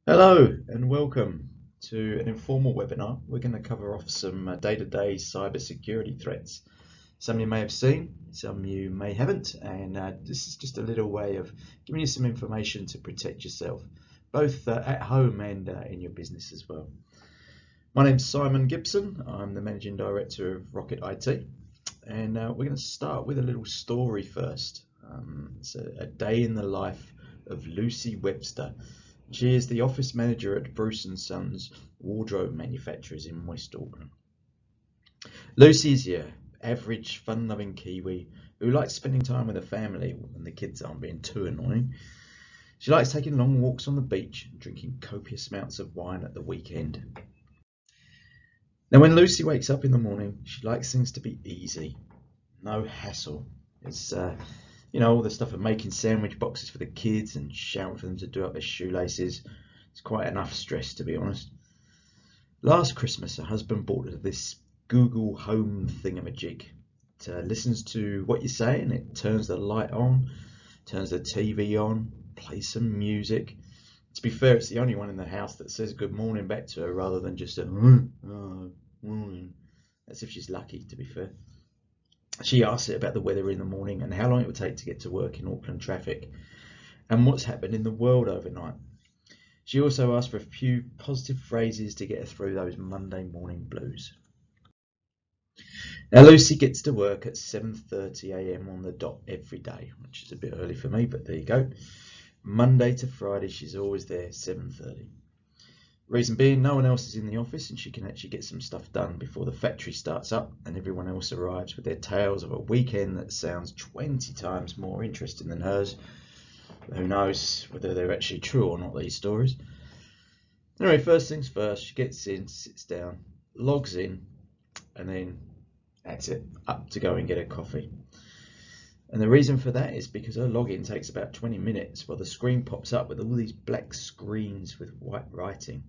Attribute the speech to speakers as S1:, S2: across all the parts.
S1: Hello and welcome to an informal webinar. We're going to cover off some day-to-day cybersecurity threats. Some you may have seen, some you may haven't, and this is just a little way of giving you some information to protect yourself, both at home and in your business as well. My name's Simon Gibson. I'm the Managing Director of Rocket IT, and we're going to start with a little story first. It's a day in the life of Lucy Webster. She is the office manager at Bruce & Sons wardrobe manufacturers in West Auckland. Lucy is your average fun-loving Kiwi who likes spending time with her family when the kids aren't being too annoying. She likes taking long walks on the beach and drinking copious amounts of wine at the weekend. Now when Lucy wakes up in the morning, she likes things to be easy, no hassle. It's all the stuff of making sandwich boxes for the kids and shouting for them to do up their shoelaces. It's quite enough stress, to be honest. Last Christmas, her husband bought her this Google Home thingamajig. It listens to what you say and it turns the light on, turns the TV on, plays some music. To be fair, it's the only one in the house that says good morning back to her rather than just a morning. That's if she's lucky, to be fair. She asks it about the weather in the morning and how long it would take to get to work in Auckland traffic and what's happened in the world overnight. She also asks for a few positive phrases to get her through those Monday morning blues. Now Lucy gets to work at 7:30 AM on the dot every day, which is a bit early for me, but there you go. Monday to Friday she's always there 7:30. Reason being, no one else is in the office and she can actually get some stuff done before the factory starts up and everyone else arrives with their tales of a weekend that sounds 20 times more interesting than hers. Who knows whether they're actually true or not, these stories. Anyway, first things first, she gets in, sits down, logs in, and then that's it, up to go and get her coffee. And the reason for that is because her login takes about 20 minutes while the screen pops up with all these black screens with white writing.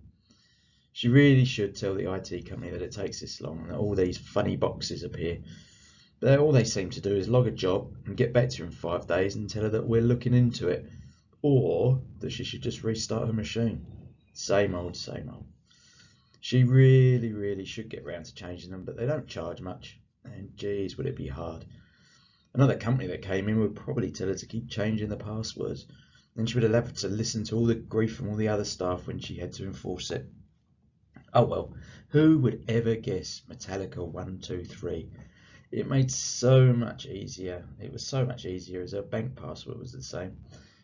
S1: She really should tell the IT company that it takes this long and that all these funny boxes appear. But all they seem to do is log a job and get back to her in 5 days and tell her that we're looking into it, or that she should just restart her machine. Same old, same old. She really should get round to changing them, but they don't charge much, and geez, would it be hard. Another company that came in would probably tell her to keep changing the passwords, and she would have to listen to all the grief from all the other staff when she had to enforce it. Oh well, who would ever guess Metallica 123? It made so much easier. It was so much easier as her bank password was the same,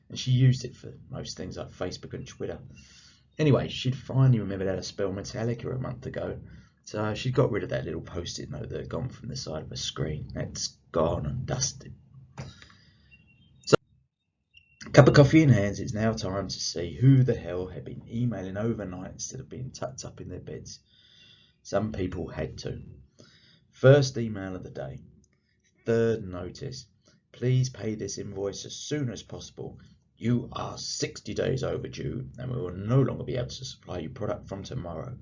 S1: and she used it for most things like Facebook and Twitter. Anyway, she'd finally remembered how to spell Metallica a month ago, so she got rid of that little post-it note that had gone from the side of her screen. That's gone and dusted. So, cup of coffee in hands, it's now time to see who the hell had been emailing overnight instead of being tucked up in their beds. Some people had to. First email of the day. Third notice. Please pay this invoice as soon as possible. You are 60 days overdue and we will no longer be able to supply you product from tomorrow.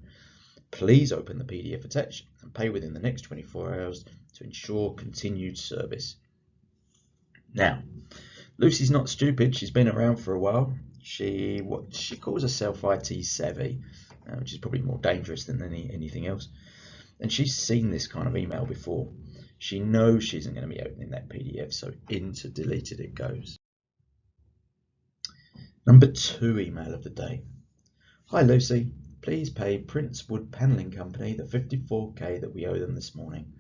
S1: Please open the PDF attached and pay within the next 24 hours to ensure continued service. Now, Lucy's not stupid. She's been around for a while. She calls herself IT savvy, which is probably more dangerous than anything else. And she's seen this kind of email before. She knows she isn't going to be opening that PDF, so into deleted it goes. Number 2 email of the day. Hi Lucy, please pay Prince Wood Panelling Company the 54k that we owe them this morning.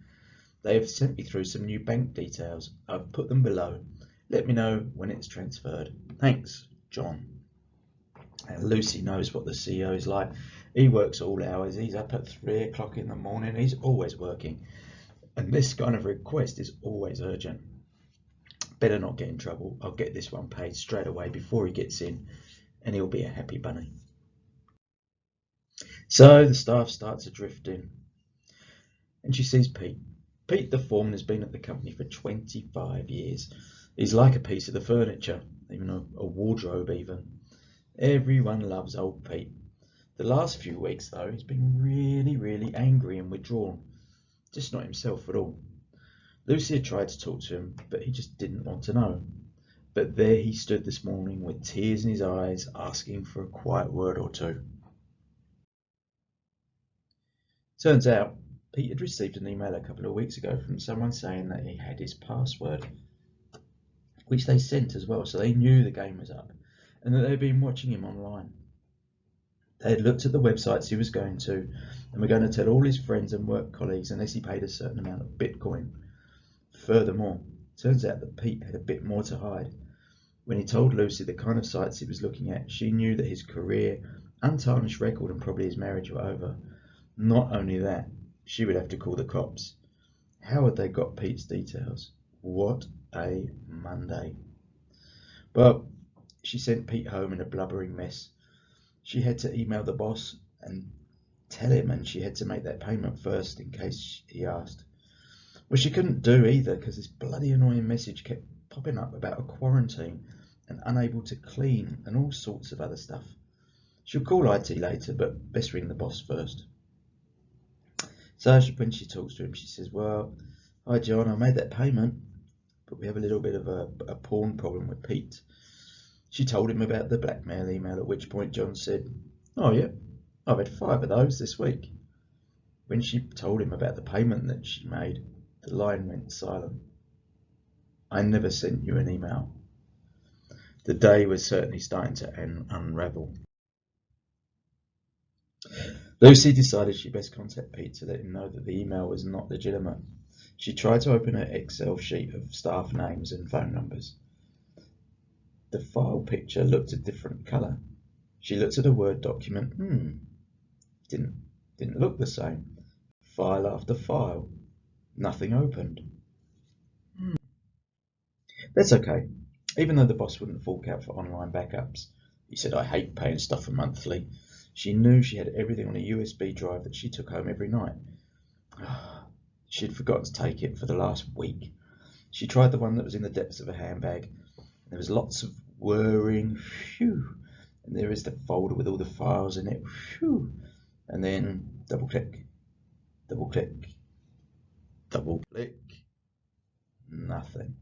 S1: They have sent me through some new bank details. I've put them below. Let me know when it's transferred. Thanks, John. And Lucy knows what the CEO is like. He works all hours. He's up at 3 o'clock in the morning. He's always working. And this kind of request is always urgent. Better not get in trouble. I'll get this one paid straight away before he gets in, and he'll be a happy bunny. So the staff starts to drift in, and she sees Pete. Pete the foreman has been at the company for 25 years. He's like a piece of the furniture, even a wardrobe even. Everyone loves old Pete. The last few weeks though, he's been really angry and withdrawn. Just not himself at all. Lucy had tried to talk to him, but he just didn't want to know. But there he stood this morning with tears in his eyes, asking for a quiet word or two. Turns out Pete had received an email a couple of weeks ago from someone saying that he had his password, which they sent as well, so they knew the game was up and that they'd been watching him online. They had looked at the websites he was going to and were going to tell all his friends and work colleagues unless he paid a certain amount of Bitcoin. Furthermore, turns out that Pete had a bit more to hide. When he told Lucy the kind of sites he was looking at, she knew that his career, untarnished record, and probably his marriage were over. Not only that, she would have to call the cops. How had they got Pete's details? What a Monday. But she sent Pete home in a blubbering mess. She had to email the boss and tell him, and she had to make that payment first in case he asked. Well, she couldn't do either because this bloody annoying message kept popping up about a quarantine and unable to clean and all sorts of other stuff. She'll call IT later, but best ring the boss first. So when she talks to him, she says, well, hi John, I made that payment, but we have a little bit of a porn problem with Pete. She told him about the blackmail email, at which point John said, oh yeah, I've had 5 of those this week. When she told him about the payment that she made, the line went silent. I never sent you an email. The day was certainly starting to unravel. Lucy decided she'd best contact Pete to let him know that the email was not legitimate. She tried to open her Excel sheet of staff names and phone numbers. The file picture looked a different colour. She looked at a Word document. Didn't look the same. File after file. Nothing opened. That's okay. Even though the boss wouldn't fork out for online backups. He said, I hate paying stuff for monthly. She knew she had everything on a USB drive that she took home every night. She'd forgotten to take it for the last week. She tried the one that was in the depths of her handbag. There was lots of whirring, phew, and there is the folder with all the files in it, phew, and then double click, double click, double click, nothing.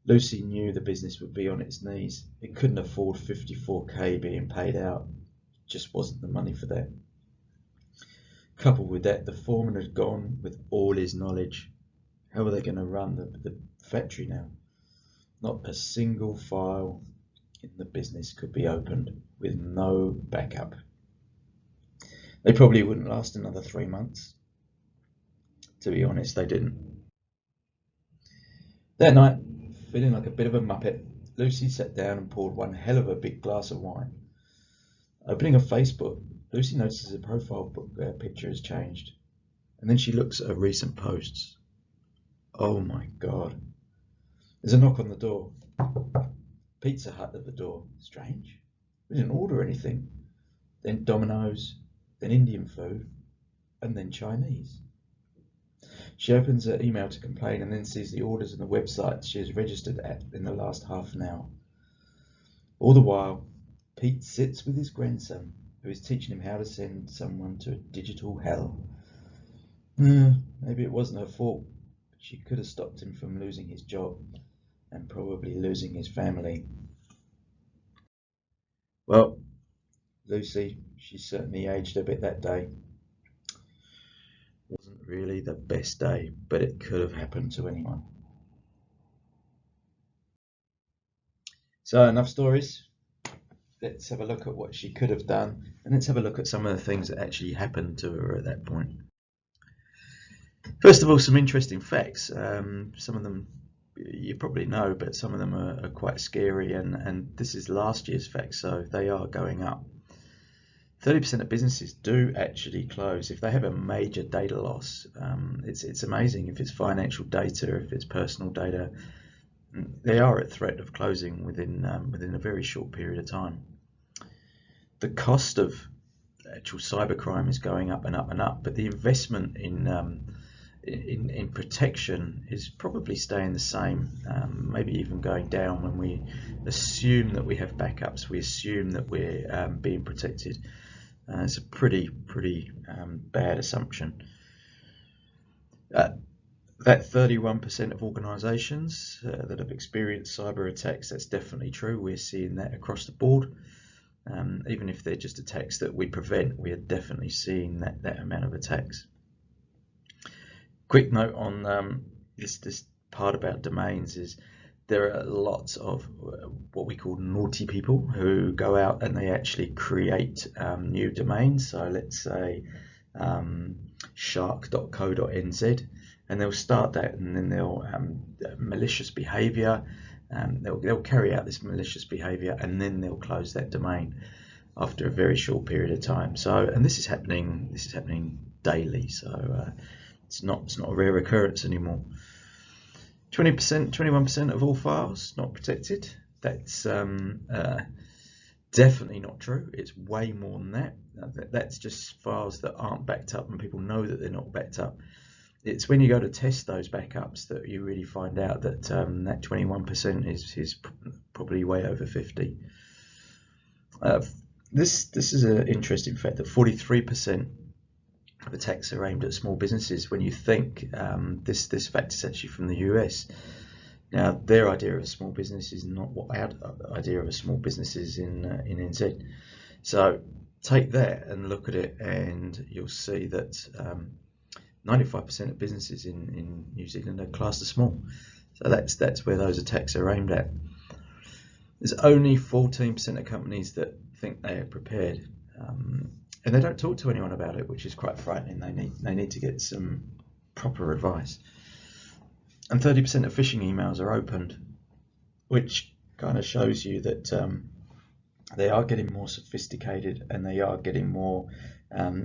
S1: Lucy knew the business would be on its knees. It couldn't afford 54k being paid out. It just wasn't the money for that. Coupled with that, the foreman had gone with all his knowledge. How were they going to run the factory now? Not a single file in the business could be opened with no backup. They probably wouldn't last another 3 months. To be honest, they didn't. That night, feeling like a bit of a muppet, Lucy sat down and poured one hell of a big glass of wine. Opening her Facebook, Lucy notices her profile picture has changed, and then she looks at her recent posts. Oh my God. There's a knock on the door. Pizza Hut at the door. Strange. We didn't order anything. Then Domino's, then Indian food, and then Chinese. She opens her email to complain and then sees the orders and the website she has registered at in the last half an hour. All the while, Pete sits with his grandson, who is teaching him how to send someone to a digital hell. Maybe it wasn't her fault. She could have stopped him from losing his job and probably losing his family. Well, Lucy, she certainly aged a bit that day. Wasn't really the best day, but it could have happened to anyone. So enough stories. Let's have a look at what she could have done, and let's have a look at some of the things that actually happened to her at that point. First of all, some interesting facts. Some of them you probably know, but some of them are quite scary, and this is last year's facts, so they are going up. 30% of businesses do actually close if they have a major data loss. It's amazing if it's financial data, if it's personal data. They are at threat of closing within a very short period of time. The cost of actual cybercrime is going up and up and up, but the investment in protection is probably staying the same, maybe even going down. When we assume that we have backups, we assume that we're being protected. It's a pretty bad assumption. The That 31% of organisations that have experienced cyber attacks, that's definitely true. We're seeing that across the board. Even if they're just attacks that we prevent, we are definitely seeing that amount of attacks. Quick note on this part about domains is there are lots of what we call naughty people who go out and they actually create new domains. So let's say shark.co.nz, and they'll start that, and then they'll malicious behavior. They'll carry out this malicious behavior, and then they'll close that domain after a very short period of time. So, and this is happening daily. So it's not a rare occurrence anymore. 20%, 21% of all files not protected. That's definitely not true. It's way more than that. That's just files that aren't backed up, and people know that they're not backed up. It's when you go to test those backups that you really find out that that 21% is probably way over 50. This is an interesting fact that 43% of attacks are aimed at small businesses. When you think this fact is actually from the US. Now, their idea of a small business is not what our idea of a small business is in NZ. So take that and look at it, and you'll see that 95% of businesses in New Zealand are classed as small. So that's where those attacks are aimed at. There's only 14% of companies that think they are prepared, and they don't talk to anyone about it, which is quite frightening. They need to get some proper advice. And 30% of phishing emails are opened, which kind of shows you that they are getting more sophisticated, and they are getting more.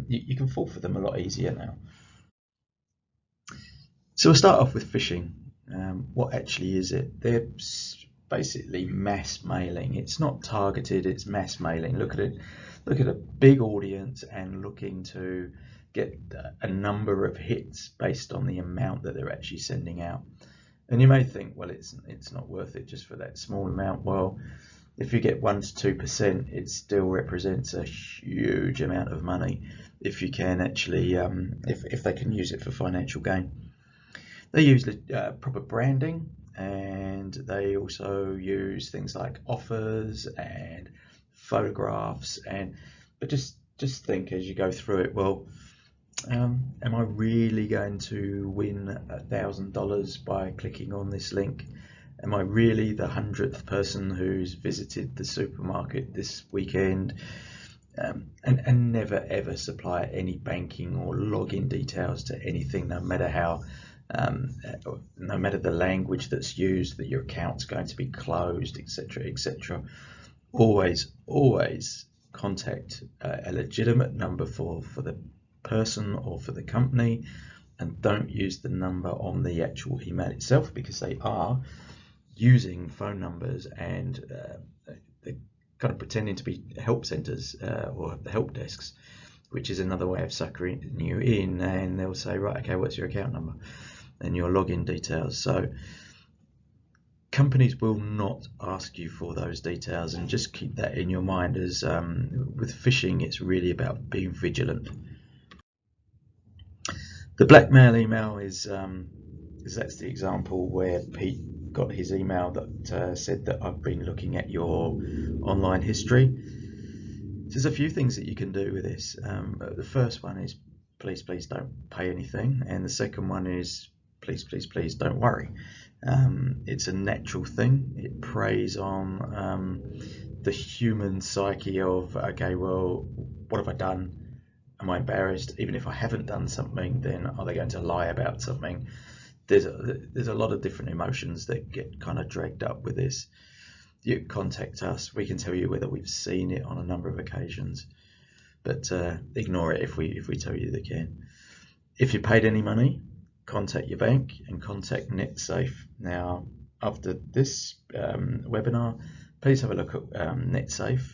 S1: You can fall for them a lot easier now. So we'll start off with phishing. What actually is it? They're basically mass mailing. It's not targeted, it's mass mailing. Look at a big audience and looking to get a number of hits based on the amount that they're actually sending out. And you may think, well, it's not worth it just for that small amount. Well, if you get 1 to 2%, it still represents a huge amount of money if you can actually, if they can use it for financial gain. They use proper branding, and they also use things like offers and photographs. But just think as you go through it, well, am I really going to win $1,000 by clicking on this link? Am I really the 100th person who's visited the supermarket this weekend? And never ever supply any banking or login details to anything, no matter how. No matter the language that's used, that your account's going to be closed, etc., etc. Always contact a legitimate number for the person or for the company, and don't use the number on the actual email itself, because they are using phone numbers, and they're kind of pretending to be help centers or help desks, which is another way of suckering you in. And they'll say, right, okay, what's your account number and your login details? So companies will not ask you for those details, and just keep that in your mind. As with phishing, it's really about being vigilant. The blackmail email is that's the example where Pete got his email that said that I've been looking at your online history. There's a few things that you can do with this. The first one is please don't pay anything, and the second one is please don't worry. It's a natural thing. It preys on the human psyche of, okay, well, what have I done? Am I embarrassed? Even if I haven't done something, then are they going to lie about something? There's a lot of different emotions that get kind of dragged up with this. You contact us, we can tell you whether we've seen it on a number of occasions, but ignore it if we tell you they can. If you paid any money, contact your bank and contact NetSafe. Now, after this webinar, please have a look at NetSafe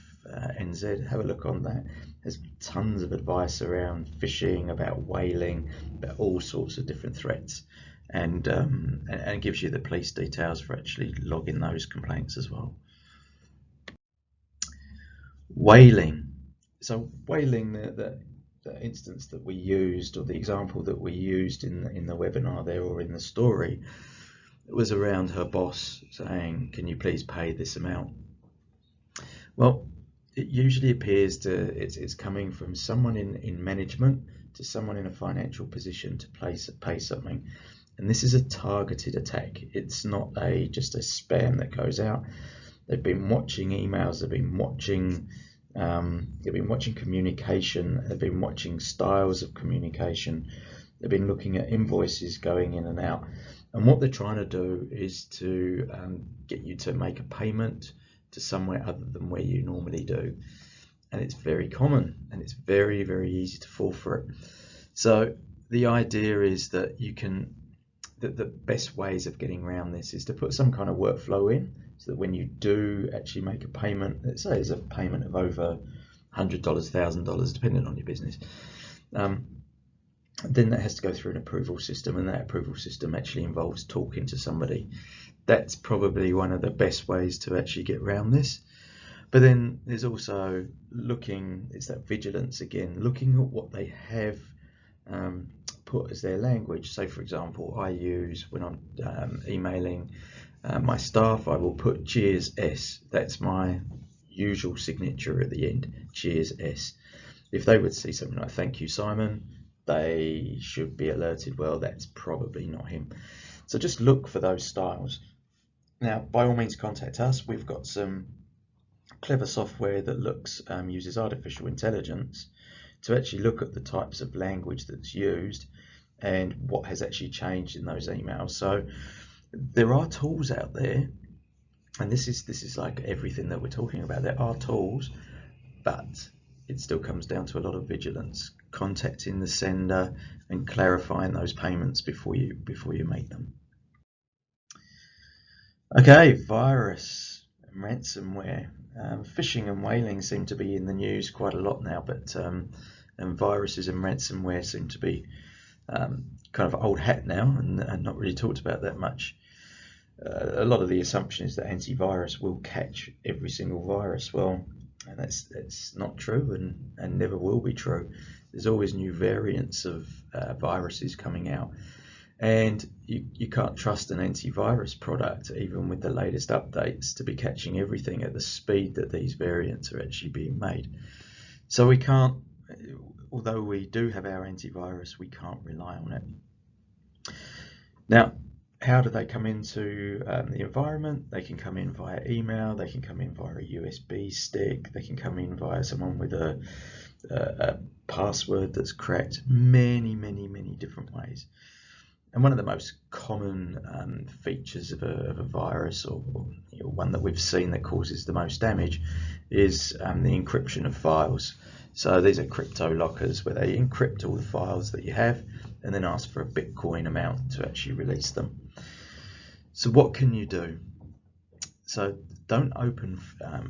S1: NZ. Have a look on that. There's tons of advice around phishing, about whaling, about all sorts of different threats, and it gives you the police details for actually logging those complaints as well. Whaling. So whaling, instance that we used, or the example that we used in the webinar there, or in the story, it was around her boss saying, can you please pay this amount? Well, it usually appears to it's coming from someone in management to someone in a financial position to pay something, and this is a targeted attack. It's not just a spam that goes out. They've been watching emails, they've been watching communication, they've been watching styles of communication, they've been looking at invoices going in and out, and what they're trying to do is to get you to make a payment to somewhere other than where you normally do. And it's very common, and it's very, very easy to fall for it. So the idea is that the best ways of getting around this is to put some kind of workflow in, so that when you do actually make a payment, let's say it's a payment of over $100, $1,000, depending on your business, then that has to go through an approval system, and that approval system actually involves talking to somebody. That's probably one of the best ways to actually get around this. But then there's also it's that vigilance again, looking at what they have put as their language. So for example, I use, when I'm emailing my staff, I will put cheers S. That's my usual signature at the end, cheers S. If they would see something like thank you Simon, they should be alerted, well, that's probably not him. So just look for those styles. Now, by all means, contact us. We've got some clever software that uses artificial intelligence to actually look at the types of language that's used and what has actually changed in those emails. So there are tools out there, and this is like everything that we're talking about. There are tools, but it still comes down to a lot of vigilance, contacting the sender and clarifying those payments before you make them. Okay, virus and ransomware. Phishing and whaling seem to be in the news quite a lot now, but and viruses and ransomware seem to be kind of old hat now, and not really talked about that much. A lot of the assumption is that antivirus will catch every single virus. Well, and that's not true, and never will be true. There's always new variants of viruses coming out, and you can't trust an antivirus product, even with the latest updates, to be catching everything at the speed that these variants are actually being made. So we can't, although we do have our antivirus, we can't rely on it. Now, how do they come into the environment? They can come in via email, they can come in via a USB stick, they can come in via someone with a password that's cracked, many different ways. And one of the most common features of a virus, or one that we've seen that causes the most damage, is the encryption of files. So these are crypto lockers where they encrypt all the files that you have and then ask for a Bitcoin amount to actually release them. So what can you do? So don't open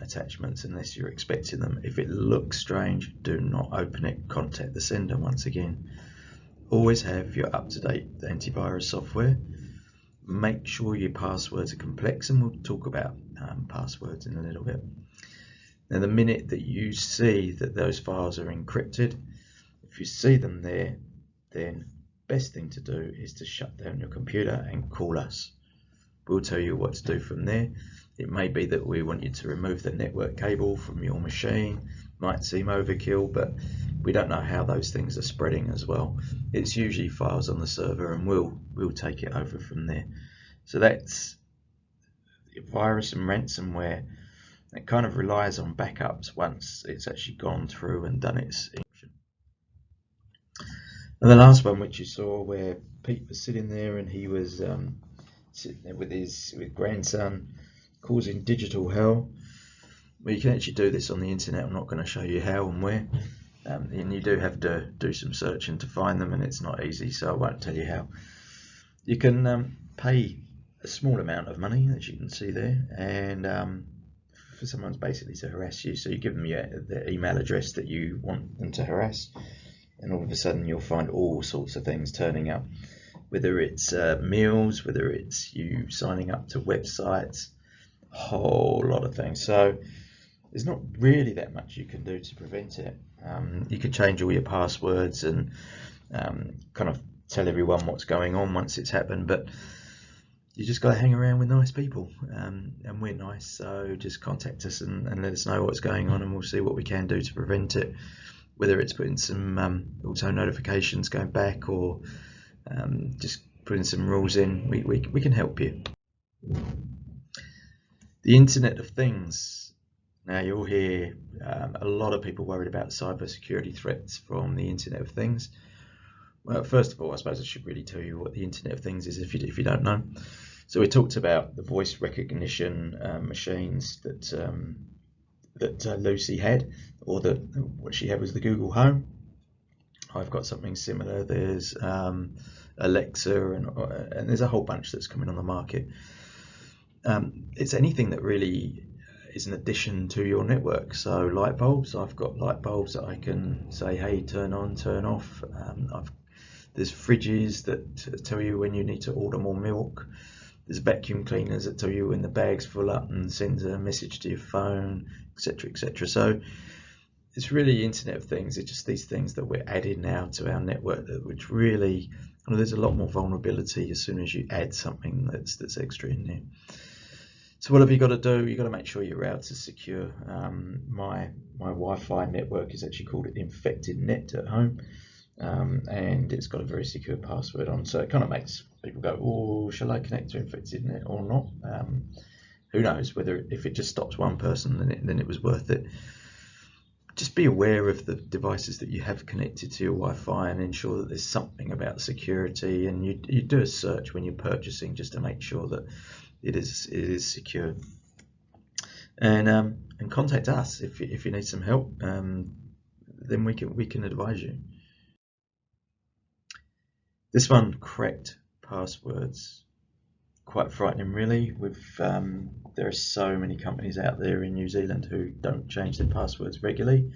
S1: attachments unless you're expecting them. If it looks strange, do not open it. Contact the sender once again. Always have your up-to-date antivirus software. Make sure your passwords are complex, and we'll talk about passwords in a little bit. Now, the minute that you see that those files are encrypted, if you see them there, then best thing to do is to shut down your computer and call us. We'll tell you what to do from there. It may be that we want you to remove the network cable from your machine. Might seem overkill, but we don't know how those things are spreading as well. It's usually files on the server, and we'll take it over from there. So that's virus and ransomware. It kind of relies on backups once it's actually gone through and done its encryption. And the last one, which you saw, where Pete was sitting there and he was sitting there with his grandson, causing digital hell. Well, you can actually do this on the internet. I'm not going to show you how and where, and you do have to do some searching to find them, and it's not easy, so I won't tell you how. You can pay a small amount of money, as you can see there, and for someone basically to harass you. So you give them the email address that you want them to harass, and all of a sudden you'll find all sorts of things turning up, whether it's meals, whether it's you signing up to websites, a whole lot of things. So there's not really that much you can do to prevent it. You can change all your passwords and kind of tell everyone what's going on once it's happened, but you just got to hang around with nice people, and we're nice, so just contact us and let us know what's going on, and we'll see what we can do to prevent it, whether it's putting some auto notifications going back, or just putting some rules in. We can help you. The Internet of Things. Now you'll hear a lot of people worried about cybersecurity threats from the Internet of Things. Well, first of all, I suppose I should really tell you what the Internet of Things is if you don't know. So we talked about the voice recognition machines that Lucy had, or what she had was the Google Home. I've got something similar. There's Alexa, and there's a whole bunch that's coming on the market. It's anything that really is an addition to your network. So light bulbs, I've got light bulbs that I can say, hey, turn on, turn off. There's fridges that tell you when you need to order more milk. There's vacuum cleaners that tell you when the bag's full up and sends a message to your phone, etc., etc. So it's really Internet of Things. It's just these things that we're adding now to our network, which really, there's a lot more vulnerability as soon as you add something that's extra in there. So what have you got to do? You've got to make sure your router's secure. My Wi-Fi network is actually called Infected Net at home. And it's got a very secure password on, so it kind of makes people go, oh, shall I connect to Infected Net or not? Who knows if it just stops one person, then it was worth it. Just be aware of the devices that you have connected to your Wi-Fi and ensure that there's something about security, and you do a search when you're purchasing just to make sure that it is secure. And contact us if you need some help. Then we can advise you. This one, correct passwords. Quite frightening, really. There are so many companies out there in New Zealand who don't change their passwords regularly,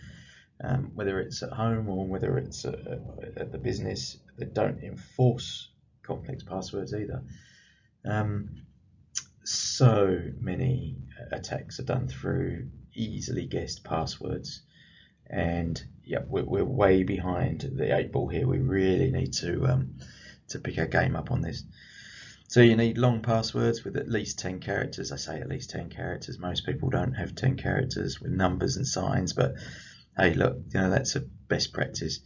S1: whether it's at home or whether it's at the business. They don't enforce complex passwords either. So many attacks are done through easily guessed passwords, and yeah, we're way behind the 8 ball here. We really need to pick our game up on this. So you need long passwords with at least 10 characters. I say at least 10 characters. Most people don't have 10 characters with numbers and signs, but hey, look, that's a best practice.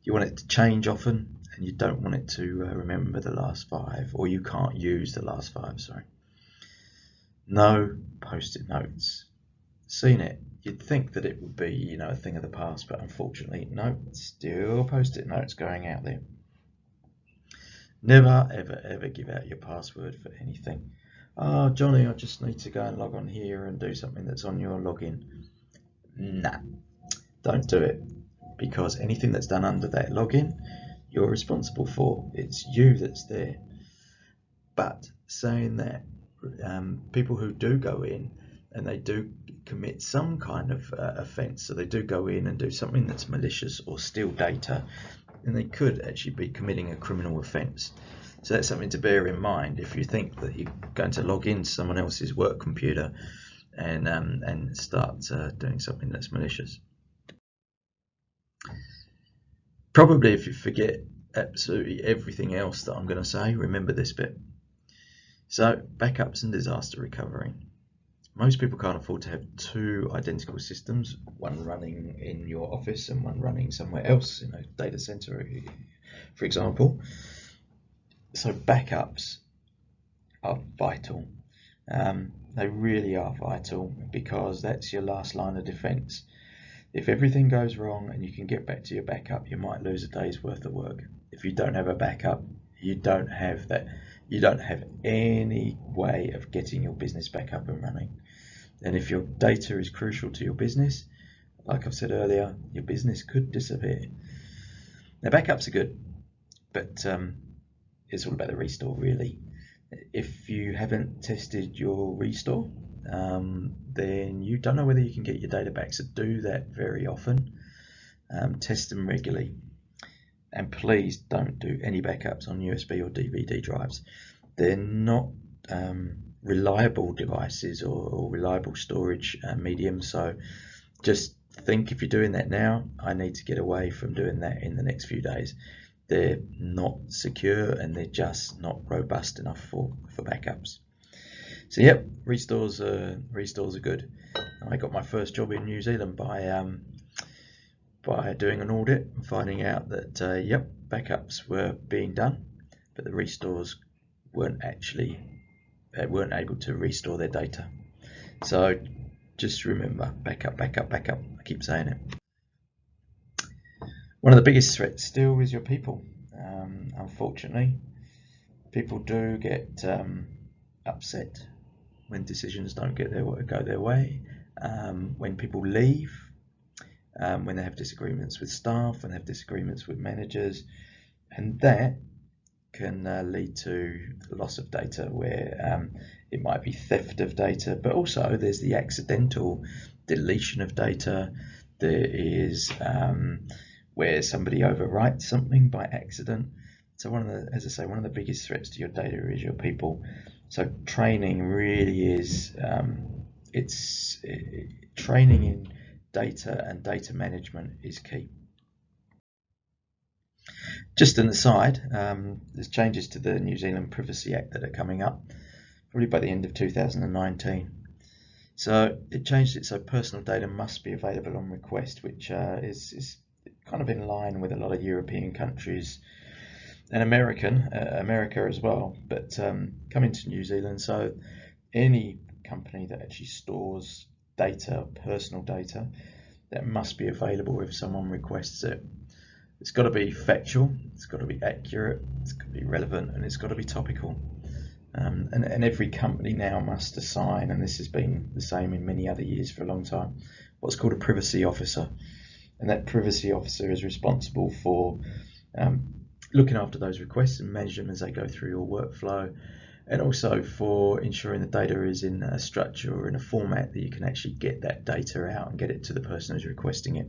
S1: You want it to change often, and you don't want it to remember the last 5, or you can't use the last 5, sorry. No post-it notes. Seen it. You'd think that it would be, a thing of the past, but unfortunately, no, still post-it notes going out there. Never, ever, ever give out your password for anything. Oh, Johnny, I just need to go and log on here and do something that's on your login. Nah, don't do it, because anything that's done under that login, you're responsible for. It's you that's there. But saying that, people who do go in and they do commit some kind of offence, so they do go in and do something that's malicious or steal data, and they could actually be committing a criminal offence. So that's something to bear in mind if you think that you're going to log into someone else's work computer and start doing something that's malicious. Probably if you forget absolutely everything else that I'm going to say, remember this bit. So backups and disaster recovery. Most people can't afford to have 2 identical systems, one running in your office and one running somewhere else in a data center, for example. So backups are vital. They really are vital, because that's your last line of defense. If everything goes wrong and you can get back to your backup, you might lose a day's worth of work. If you don't have a backup, you don't have that. You don't have any way of getting your business back up and running. And if your data is crucial to your business, like I've said earlier, your business could disappear. Now, backups are good, but it's all about the restore, really. If you haven't tested your restore, then you don't know whether you can get your data back. So do that very often. Test them regularly. And please don't do any backups on USB or DVD drives. They're not reliable devices or reliable storage medium. So just think, if you're doing that now, I need to get away from doing that in the next few days. They're not secure and they're just not robust enough for backups. So yep, restores are good. I got my first job in New Zealand by doing an audit and finding out that yep, backups were being done, but the restores weren't able to restore their data. So just remember, backup, backup, backup. I keep saying it. One of the biggest threats still is your people. Unfortunately, people do get upset when decisions don't go their way, when people leave, when they have disagreements with staff, when they have disagreements with managers, and that can lead to loss of data, where it might be theft of data, but also there's the accidental deletion of data. There is where somebody overwrites something by accident. So as I say, one of the biggest threats to your data is your people. So training really is training in data and data management is key. Just an aside, there's changes to the New Zealand Privacy Act that are coming up, probably by the end of 2019. So it changed it so personal data must be available on request, which is kind of in line with a lot of European countries and America as well, but coming to New Zealand. So any company that actually stores data, personal data, that must be available if someone requests it. It's got to be factual, it's got to be accurate, it's got to be relevant, and it's got to be topical. And every company now must assign, and this has been the same in many other years for a long time, what's called a privacy officer. And that privacy officer is responsible for looking after those requests and manage them as they go through your workflow, and also for ensuring the data is in a structure or in a format that you can actually get that data out and get it to the person who's requesting it.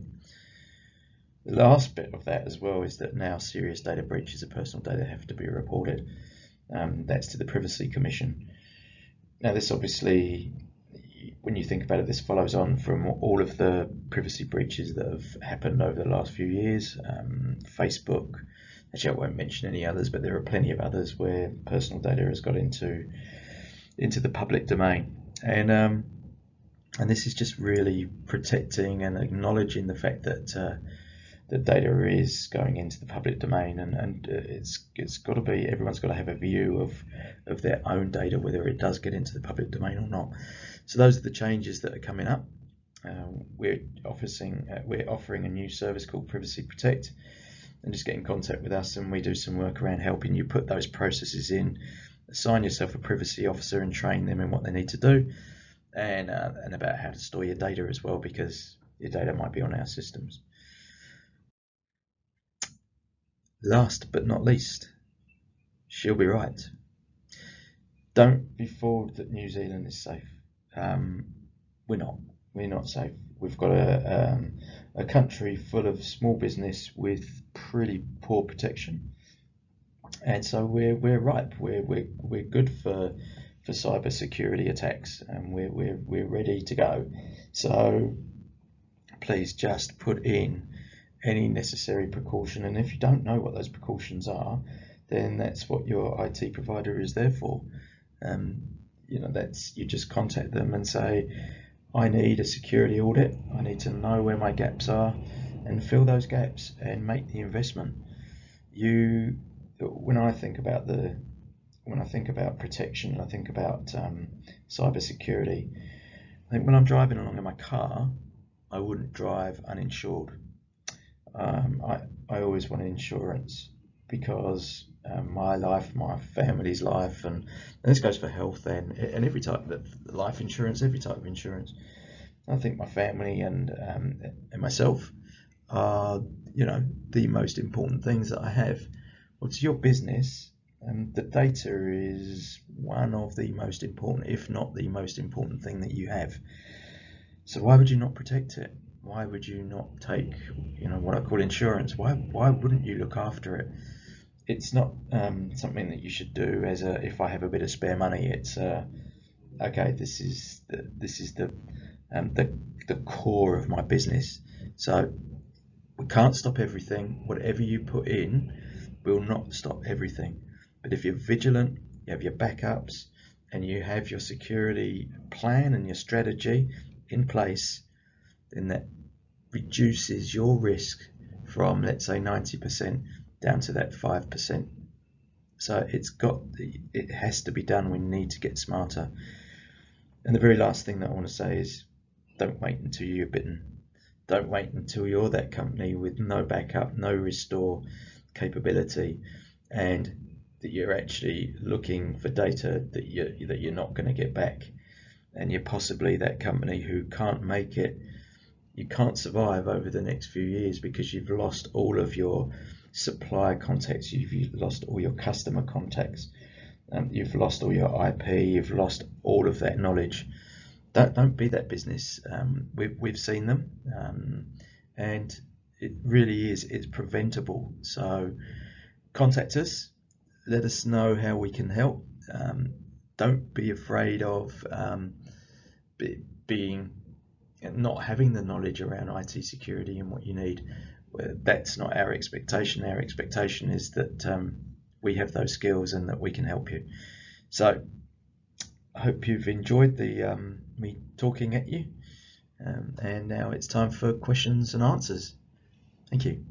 S1: The last bit of that as well is that now serious data breaches of personal data have to be reported. That's to the Privacy Commission. Now this obviously, when you think about it, this follows on from all of the privacy breaches that have happened over the last few years. Facebook, actually I won't mention any others, but there are plenty of others where personal data has got into the public domain. And this is just really protecting and acknowledging the fact that the data is going into the public domain, and it's got to be, everyone's got to have a view of their own data, whether it does get into the public domain or not. So those are the changes that are coming up. We're offering a new service called Privacy Protect, and just get in contact with us and we do some work around helping you put those processes in, assign yourself a privacy officer and train them in what they need to do, and about how to store your data as well, because your data might be on our systems. Last but not least, she'll be right. Don't be fooled that New Zealand is safe. We're not. We're not safe. We've got a country full of small business with pretty poor protection, and so we're ripe. We're good for cyber security attacks, and we're ready to go. So please just put in any necessary precaution, and if you don't know what those precautions are, then that's what your IT provider is there for. You just contact them and say, I need a security audit, I need to know where my gaps are, and fill those gaps and make the investment. When I think about protection, I think about cyber security. I think when I'm driving along in my car, I wouldn't drive uninsured. I always want insurance, because my life, my family's life, and this goes for health and every type of life insurance, every type of insurance. I think my family and myself are, the most important things that I have. Well, to your business, the data is one of the most important, if not the most important thing that you have. So why would you not protect it? Why would you not take, what I call insurance? Why wouldn't you look after it? It's not something that you should do if I have a bit of spare money. It's okay, this is the core of my business. So we can't stop everything. Whatever you put in will not stop everything. But if you're vigilant, you have your backups, and you have your security plan and your strategy in place, then that reduces your risk from, let's say, 90% down to that 5%. So it has to be done. We need to get smarter. And the very last thing that I want to say is, don't wait until you're bitten. Don't wait until you're that company with no backup, no restore capability, and that you're actually looking for data that you're not going to get back, and you're possibly that company who can't make it. You can't survive over the next few years because you've lost all of your supplier contacts, you've lost all your customer contacts, you've lost all your IP, you've lost all of that knowledge. Don't be that business. We've seen them, and it really it's preventable. So contact us, let us know how we can help. Don't be afraid of being not having the knowledge around IT security and what you need. That's not our expectation. Our expectation is that we have those skills and that we can help you. So I hope you've enjoyed the me talking at you, and now it's time for questions and answers. Thank you.